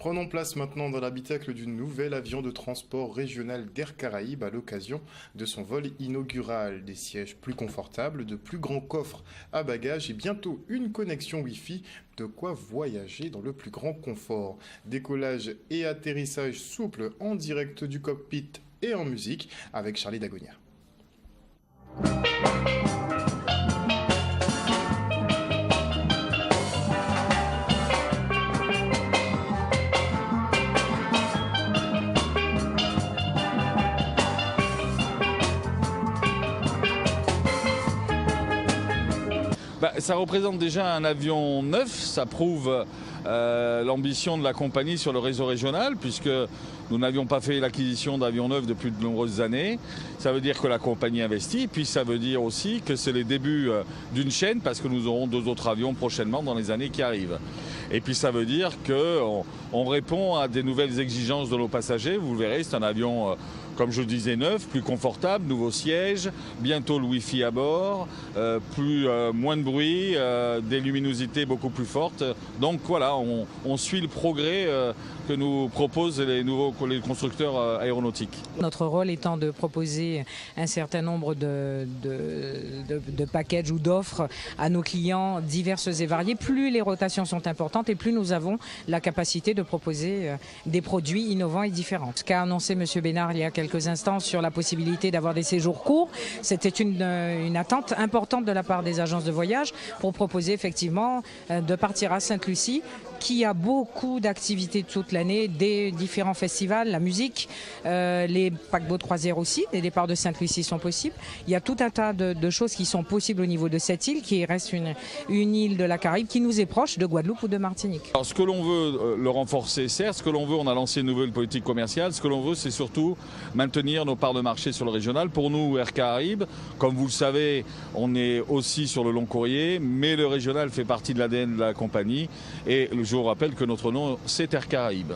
Prenons place maintenant dans l'habitacle du nouvel avion de transport régional d'Air Caraïbes à l'occasion de son vol inaugural. Des sièges plus confortables, de plus grands coffres à bagages et bientôt une connexion Wi-Fi, de quoi voyager dans le plus grand confort. Décollage et atterrissage souple en direct du cockpit et en musique avec Charlie Dagonia. Ça représente déjà un avion neuf, ça prouve l'ambition de la compagnie sur le réseau régional, puisque nous n'avions pas fait l'acquisition d'avions neufs depuis de nombreuses années. Ça veut dire que la compagnie investit, puis ça veut dire aussi que c'est les débuts d'une chaîne, parce que nous aurons 2 autres avions prochainement dans les années qui arrivent. Et puis ça veut dire qu'on répond à des nouvelles exigences de nos passagers. Vous le verrez, c'est un avion, comme je le disais, neuf, plus confortable, nouveaux sièges, bientôt le Wi-Fi à bord, moins de bruit, des luminosités beaucoup plus fortes. Donc voilà, on suit le progrès que nous proposent les constructeurs aéronautiques. Notre rôle étant de proposer un certain nombre de packages ou d'offres à nos clients diverses et variées. Plus les rotations sont importantes et plus nous avons la capacité de proposer des produits innovants et différents. Ce qu'a annoncé M. Bénard il y a quelques instants sur la possibilité d'avoir des séjours courts, c'était une attente importante de la part des agences de voyage pour proposer effectivement de partir à Sainte-Lucie, qui a beaucoup d'activités toute l'année, des différents festivals, la musique, les paquebots de croisière aussi, les départs de Sainte-Lucie sont possibles. Il y a tout un tas de choses qui sont possibles au niveau de cette île, qui reste une île de la Caraïbe qui nous est proche de Guadeloupe ou de Martinique. Alors ce que l'on veut, le renforcer, certes, ce que l'on veut, on a lancé une nouvelle politique commerciale, ce que l'on veut, c'est surtout maintenir nos parts de marché sur le régional. Pour nous, Air Caraïbes, comme vous le savez, on est aussi sur le long courrier, mais le régional fait partie de l'ADN de la compagnie et je vous rappelle que notre nom, c'est Air Caraïbes.